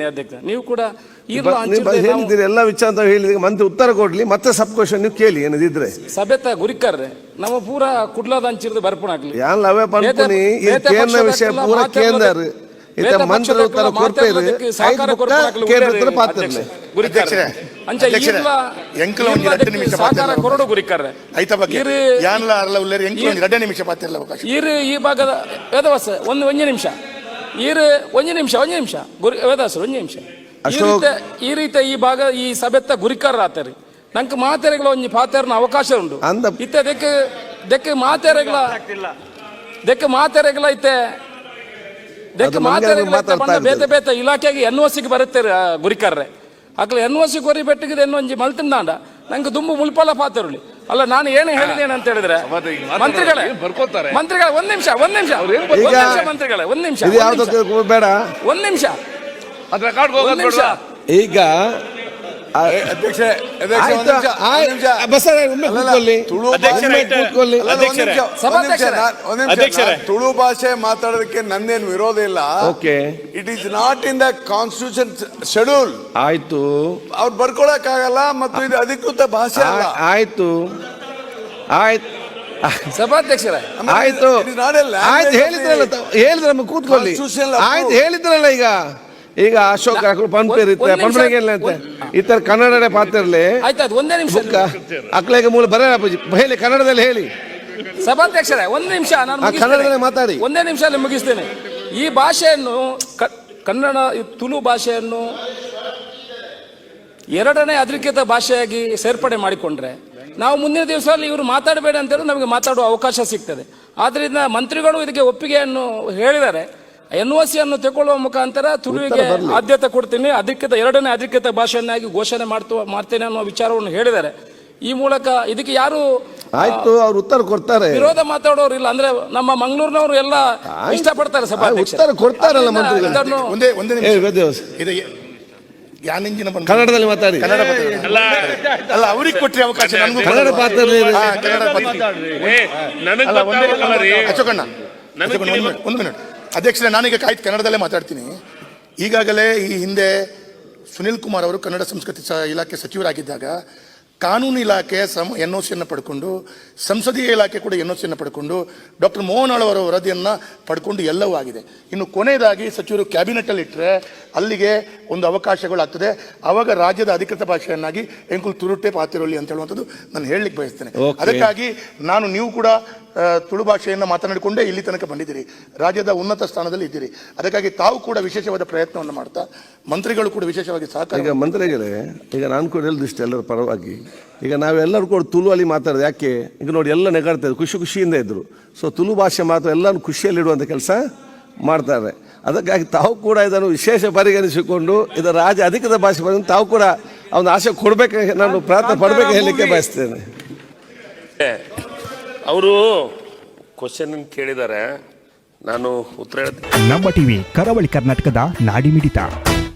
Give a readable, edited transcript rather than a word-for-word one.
ಅಧ್ಯಕ್ಷ ನೀವು ಕೂಡ ಹೇಳಿದ್ದೀರಿ ಎಲ್ಲ ವಿಚಾರ ಅಂತ ಹೇಳಿದ್ರೆ ಮಂತ್ರಿ ಉತ್ತರ ಕೊಡ್ಲಿ ಮತ್ತೆ ಸಬ್ ಕ್ವಶನ್ ನೀವು ಕೇಳಿ ಏನಿದ್ರೆ ಸಭೆತ ಗುರಿಕರ್ರೆ ನಮ್ಮ ಪೂರ ಕುಡ್ಲಾದ ಅಂಚಿರ್ದು ಬರ್ಪಣ ಆಗ್ಲಿ ಯಾನ್ ಲವೆ ಪನ್ಪುನಿ ಈ ಕೇಂದ್ರ ವಿಷಯ ಪೂರ ಕೇಂದ್ರ ಇತ ಮಂತ್ರ ಉತ್ತರ ಕೊಡ್ತೇರು ಕೇಂದ್ರ ಪಾತ್ರನೆ ಗುರಿಕರ್ರೆ ಅಂಚ ಈರ್ಲ ಎಂಕಲ ಒಂದು 2 ನಿಮಿಷ ಸಾಕಾರ ಕೊರಡು ಗುರಿಕರ್ರೆ ಐತ ಬಗ್ಗೆ ಯಾನ್ಲ ಅರ್ಲ ಉಲ್ಲೇರು ಎಂಕಲ ಒಂದು 2 ನಿಮಿಷ ಪಾತ್ರಲ್ಲ ಅವಕಾಶ ಈ ಭಾಗದ ವೇದವಾಸ ಒಂದು ನಿಮಿಷ ಒಂದು ನಿಮಿಷ ವೇದವಾಸರು 1 ನಿಮಿಷ ಈ ರೀತಿ ಈ ಭಾಗ ಈ ಸಭೆತ್ತ ಗುರಿಕಾರ ಆತರಿ ನಂಗೆ ಮಾತೆರೆಗಳ ಒಂಜಿ ಪಾತೆರ್ನ ಅವಕಾಶ ಉಂಟು ಇತ್ತೆ ದೆಕ್ಕೆ ಮಾತೆರೆಗಳ ಇತ್ತೆ ಬೇತೆ ಇಲಾಖೆಗೆ NOCಗೆ ಬರುತ್ತೆ ಗುರಿಕಾರ್ರೆ ಅಕ್ಲ NOC ಕೊರಿ ಬೆಟ್ಟಿಗೆ ಒಂಜಿ ಮಲ್ತಿಂದಾಂಡ ನಂಗೆ ದುಂಬು ಮುಲ್ಪಲ ಪಾತೆರುಳಿ ಅಲ್ಲ ನಾನು ಏನು ಹೇಳಿದ್ದೇನೆ ಅಂತ ಹೇಳಿದ್ರೆ ಮಂತ್ರಿಗಳೇ ಒಂದ್ ನಿಮಿಷ ಮಂತ್ರಿಗಳೇ ಒಂದ್ ನಿಮಿಷ ಬೇಡ ಈಗ ತುಳು ಭಾಷೆ ಮಾತಾಡೋದಕ್ಕೆ ನಂದೇನು ವಿರೋಧ ಇಲ್ಲ. It is not in the constitution schedule. ಆಯ್ತು, ಅವ್ರು ಬರ್ಕೊಳಕ್ ಆಗಲ್ಲ ಮತ್ತು ಇದು ಅಧಿಕೃತ ಭಾಷೆ ಅಲ್ಲ. ಆಯ್ತು ಸಭಾಧ್ಯಕ್ಷರ ಆಯ್ತು ಹೇಳಿದ್ರೆ ನಮ್ಗೆ ಕೂತ್ಕೊಳ್ಳಿ. ಆಯ್ತು ಹೇಳಿದ್ರಲ್ಲ ಈಗ ಅಶೋಕ್ ಪನ್ಪೇರ್ ಇತ್ತೆ ಪನ್ಪೇರ್ಗೆ ಇತರ ಕನ್ನಡ ಪಾತ್ರಲೆ ಒಂದೇ ನಿಮಿಷ ಅಕ್ಲೆಗೆ ಮೂಲ ಬರ ಹೇಳಿ ಕನ್ನಡದಲ್ಲಿ ಹೇಳಿ. ಸಭಾಧ್ಯಕ್ಷರೇ ಒಂದು ನಿಮಿಷ ನಾನು ಕನ್ನಡದಲ್ಲಿ ಮಾತಾಡಿ. ಒಂದೇ ನಿಮಿಷ ಮುಗಿಸ್ತೇನೆ. ಈ ಭಾಷೆಯನ್ನು ಕನ್ನಡ ತುಳು ಭಾಷೆಯನ್ನು ಎರಡನೇ ಅಧಿಕೃತ ಭಾಷೆಯಾಗಿ ಸೇರ್ಪಡೆ ಮಾಡಿಕೊಂಡ್ರೆ ನಾವು ಮುಂದಿನ ದಿವಸದಲ್ಲಿ ಇವರು ಮಾತಾಡಬೇಡ ಅಂತೇಳಿ ನಮಗೆ ಮಾತಾಡುವ ಅವಕಾಶ ಸಿಗ್ತದೆ. ಆದ್ರಿಂದ ಮಂತ್ರಿಗಳು ಇದಕ್ಕೆ ಒಪ್ಪಿಗೆಯನ್ನು ಹೇಳಿದ್ದಾರೆ. NOC ಅನ್ನು ತಗೊಳ್ಳುವ ಮುಖಾಂತರ ತುಳುವಿಗೆ ಆದ್ಯತೆ ಕೊಡ್ತೀನಿ, ಎರಡನೇ ಅಧಿಕೃತ ಭಾಷೆಯನ್ನಾಗಿ ಘೋಷಣೆ ಮಾಡ್ತೇನೆ ಅನ್ನೋ ವಿಚಾರವನ್ನು ಹೇಳಿದ್ದಾರೆ. ಈ ಮೂಲಕ ಇದಕ್ಕೆ ಯಾರು ಆಯ್ತು ಅವ್ರು ಉತ್ತರ ಕೊಡ್ತಾರೆ, ವಿರೋಧ ಮಾತಾಡೋರು ಇಲ್ಲ. ಅಂದ್ರೆ ನಮ್ಮ ಮಂಗಳೂರಿನವರು ಎಲ್ಲ ಇಷ್ಟಪಡ್ತಾರೆ. ಉತ್ತರ ಕೊಡ್ತಾರಲ್ಲ ಮಂತ್ರಿಗಳು. ಕನ್ನಡದಲ್ಲಿ ಮಾತಾಡಿ. ಅಲ್ಲ ಅವ್ರಿಗೆ ಕೊಟ್ಟರೆ ಅವಕಾಶ ಕನ್ನಡ ಪಾತ್ರ ಅಶೋಕಣ್ಣ ಒಂದು ಮಿನಿಟ್ ಅಧ್ಯಕ್ಷರೇ, ನಾನೀಗ ಕನ್ನಡದಲ್ಲೇ ಮಾತಾಡ್ತೀನಿ. ಈಗಾಗಲೇ ಈ ಹಿಂದೆ ಸುನಿಲ್ ಕುಮಾರ್ ಅವರು ಕನ್ನಡ ಸಂಸ್ಕೃತಿ ಇಲಾಖೆ ಸಚಿವರಾಗಿದ್ದಾಗ ಕಾನೂನು ಇಲಾಖೆ NOCಯನ್ನು ಪಡ್ಕೊಂಡು, ಸಂಸದೀಯ ಇಲಾಖೆ ಕೂಡ NOCಯನ್ನು ಪಡ್ಕೊಂಡು, ಡಾಕ್ಟರ್ ಮೋಹನ್ ಆಳ್ವ ಅವರ ವರದಿಯನ್ನು ಪಡ್ಕೊಂಡು ಎಲ್ಲವೂ ಆಗಿದೆ. ಇನ್ನು ಕೊನೆಯದಾಗಿ ಸಚಿವರು ಕ್ಯಾಬಿನೆಟಲ್ಲಿ ಇಟ್ಟರೆ ಅಲ್ಲಿಗೆ ಒಂದು ಅವಕಾಶಗಳಾಗ್ತದೆ. ಆವಾಗ ರಾಜ್ಯದ ಅಧಿಕೃತ ಭಾಷೆಯನ್ನಾಗಿ ಎಂಕುಲ್ ತುರುಟೆ ಪಾತಿರೊಳ್ಳಿ ಅಂತ ಹೇಳುವಂಥದ್ದು ನಾನು ಹೇಳಲಿಕ್ಕೆ ಬಯಸ್ತೇನೆ. ಅದಕ್ಕಾಗಿ ನೀವು ಕೂಡ ತುಳು ಭಾಷೆಯನ್ನು ಮಾತನಾಡಿಕೊಂಡೇ ಇಲ್ಲಿ ತನಕ ಬಂದಿದ್ದೀರಿ, ರಾಜ್ಯದ ಉನ್ನತ ಸ್ಥಾನದಲ್ಲಿ ಇದ್ದೀರಿ. ಅದಕ್ಕಾಗಿ ತಾವು ಕೂಡ ವಿಶೇಷವಾದ ಪ್ರಯತ್ನವನ್ನು ಮಾಡ್ತಾ, ಮಂತ್ರಿಗಳು ಕೂಡ ವಿಶೇಷವಾಗಿ ಸಹಕಾರ. ಈಗ ಮಂತ್ರಿಗಳೇ, ಈಗ ನಾನು ಕೂಡ ಹೇಳಿದಿಷ್ಟು ಎಲ್ಲರ ಪರವಾಗಿ, ಈಗ ನಾವೆಲ್ಲರೂ ಕೂಡ ತುಳು ಅಲ್ಲಿ ಮಾತಾಡೋದು ಯಾಕೆ? ಈಗ ನೋಡಿ ಎಲ್ಲ ನೆಗಾಡ್ತಾ ಇದ್ರು, ಖುಷಿಯಿಂದ ಇದ್ರು. ಸೊ ತುಳು ಭಾಷೆ ಮಾತ್ರ ಎಲ್ಲರೂ ಖುಷಿಯಲ್ಲಿಡುವಂಥ ಕೆಲಸ ಮಾಡ್ತಾರೆ. ಅದಕ್ಕಾಗಿ ತಾವು ಕೂಡ ಇದನ್ನು ವಿಶೇಷ ಪರಿಗಣಿಸಿಕೊಂಡು ಇದರ ರಾಜ್ಯ ಅಧಿಕೃತ ಭಾಷೆ ಬಂದು ತಾವು ಕೂಡ ಅವನ ಆಸೆ ಕೊಡಬೇಕು, ನಾನು ಪ್ರಾರ್ಥನೆ ಪಡಬೇಕು ಹೇಳಲಿಕ್ಕೆ ಬಯಸ್ತೇನೆ. ಅವರು ಕ್ವಶನ್ ಕೇಳಿದ್ದಾರೆ, ನಾನು ಉತ್ತರ ಹೇಳ್ತೀನಿ. ನಮ್ಮ ಟಿವಿ ಕರಾವಳಿ ಕರ್ನಾಟಕದ ನಾಡಿ ಮಿಡಿತ.